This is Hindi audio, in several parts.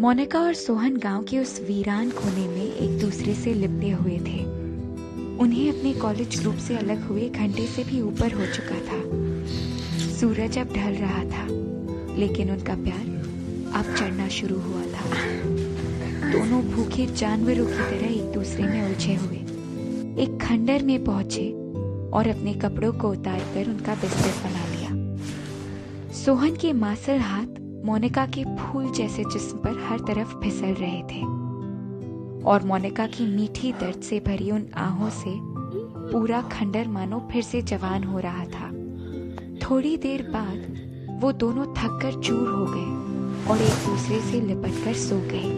मोनिका और सोहन गांव के उस वीरान कोने में एक दूसरे से लिपटे हुए थे। उन्हें अपने कॉलेज ग्रुप से अलग हुए घंटे से भी ऊपर हो चुका था। सूरज अब ढल रहा था, लेकिन उनका प्यार अब चढ़ना शुरू हुआ था। दोनों भूखे जानवरों की तरह एक दूसरे में उलझे हुए एक खंडर में पहुंचे और अपने कपड़ों को उतारकर उनका बिस्तर बना लिया। सोहन के मांसल हाथ मोनिका के फूल जैसे जिस्म पर हर तरफ फिसल रहे थे और मोनिका की मीठी दर्द से भरी उन आहों से पूरा खंडर मानो फिर से जवान हो रहा था। थोड़ी देर बाद वो दोनों थककर चूर हो गए और एक दूसरे से लिपटकर सो गए।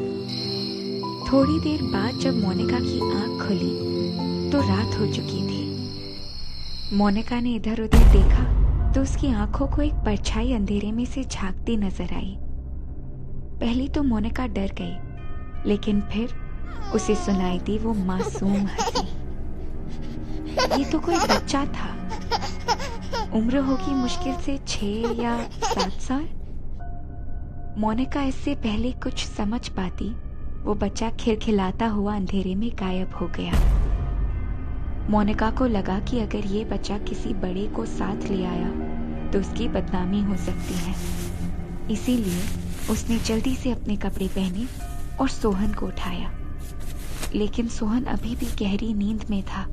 थोड़ी देर बाद जब मोनिका की आंख खुली तो रात हो चुकी थी। मोनिका ने इधर उधर देखा तो उसकी आंखों को एक परछाई अंधेरे में से झांकती नजर आई। पहली तो मोनिका डर गई, लेकिन फिर उसे सुनाई दी वो मासूम हंसी। ये तो कोई बच्चा था। उम्र होगी मुश्किल से 6 या 7 साल। मोनिका इससे पहले कुछ समझ पाती, वो बच्चा खिलखिलाता हुआ अंधेरे में गायब हो गया। मोनिका को लगा कि अगर ये बच्चा किसी बड़े को साथ ले आया तो उसकी बदनामी हो सकती है। इसीलिए उसने जल्दी से अपने कपड़े पहने और सोहन को उठाया, लेकिन सोहन अभी भी गहरी नींद में था।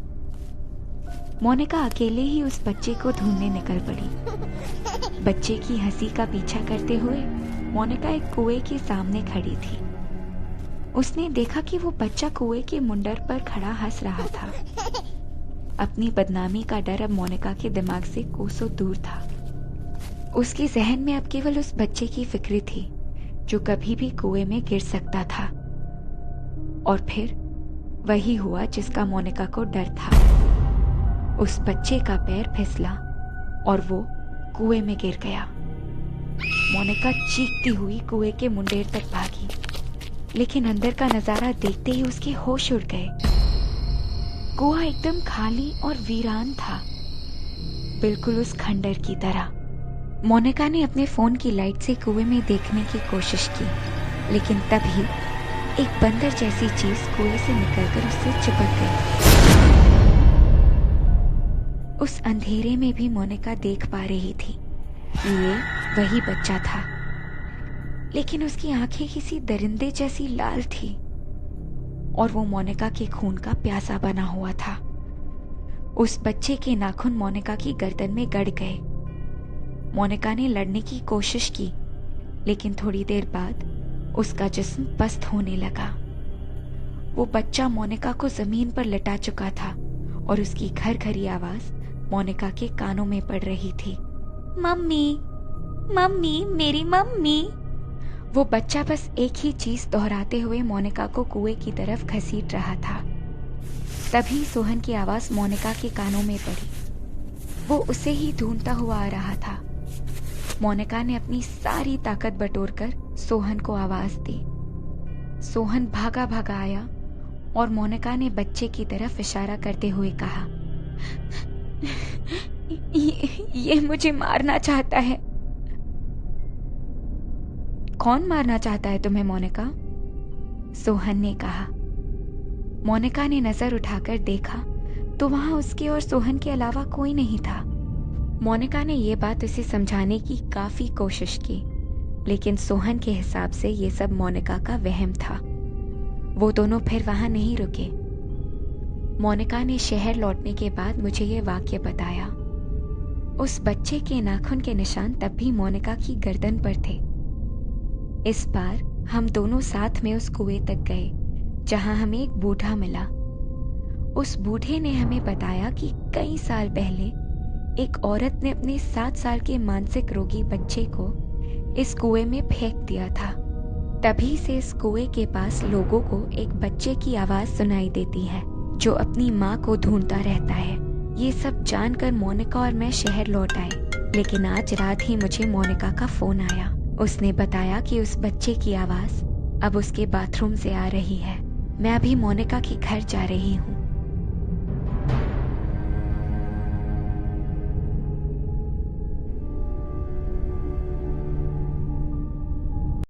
मोनिका अकेले ही उस बच्चे को ढूंढने निकल पड़ी। बच्चे की हंसी का पीछा करते हुए मोनिका एक कुएं के सामने खड़ी थी। उसने देखा कि वो बच्चा कुएं के मुंडर पर खड़ा हंस रहा था। अपनी बदनामी का डर अब मोनिका के दिमाग से कोसों दूर था। उसके जहन में अब केवल उस बच्चे की फिक्र थी जो कभी भी कुएं में गिर सकता था। और फिर वही हुआ जिसका मोनिका को डर था। उस बच्चे का पैर फिसला और वो कुएं में गिर गया। मोनिका चीखती हुई कुएं के मुंडेर तक भागी, लेकिन अंदर का नजारा देखते ही उसके होश उड़ गए। कुआं एकदम खाली और वीरान था, बिल्कुल उस खंडर की तरह। मोनिका ने अपने फोन की लाइट से कुएं में देखने की कोशिश की, लेकिन तभी एक बंदर जैसी चीज कुएं से निकलकर उससे चिपक गई। उस अंधेरे में भी मोनिका देख पा रही थी कि ये वही बच्चा था, लेकिन उसकी आंखें किसी दरिंदे जैसी लाल थी और वो मोनिका के खून का प्यासा बना हुआ था। उस बच्चे के नाखून मोनिका की गर्दन में गड़ गए। मोनिका ने लड़ने की कोशिश की, लेकिन थोड़ी देर बाद उसका जिस्म पस्त होने लगा। वो बच्चा मोनिका को जमीन पर लटा चुका था और उसकी घरघरी आवाज मोनिका के कानों में पड़ रही थी। मम्मी, मम्मी, मेरी मम्मी। वो बच्चा बस एक ही चीज दोहराते हुए मोनिका को कुएं की तरफ घसीट रहा था। तभी सोहन की आवाज मोनिका के कानों में पड़ी। वो उसे ही ढूंढता हुआ आ रहा था। मोनिका ने अपनी सारी ताकत बटोरकर सोहन को आवाज दी। सोहन भागा भागा आया और मोनिका ने बच्चे की तरफ इशारा करते हुए कहा, ये मुझे मारना चाहता है। कौन मारना चाहता है तुम्हें मोनिका? सोहन ने कहा। मोनिका ने नजर उठाकर देखा तो वहां उसके और सोहन के अलावा कोई नहीं था। मोनिका ने ये बात उसे समझाने की काफी कोशिश की, लेकिन सोहन के हिसाब से ये सब मोनिका का वहम था। वो दोनों फिर वहां नहीं रुके। मोनिका ने शहर लौटने के बाद मुझे ये वाक्य बताया। उस बच्चे के नाखून के निशान तब भी मोनिका की गर्दन पर थे। इस बार हम दोनों साथ में उस कुएं तक गए जहां हमें एक बूढ़ा मिला। उस बूढ़े ने हमें बताया कि कई साल पहले एक औरत ने अपने 7 साल के मानसिक रोगी बच्चे को इस कुएं में फेंक दिया था। तभी से इस कुएं के पास लोगों को एक बच्चे की आवाज सुनाई देती है जो अपनी माँ को ढूंढता रहता है। ये सब जानकर मोनिका और मैं शहर लौट आए, लेकिन आज रात ही मुझे मोनिका का फोन आया। उसने बताया कि उस बच्चे की आवाज अब उसके बाथरूम से आ रही है। मैं अभी मोनिका के घर जा रही हूँ।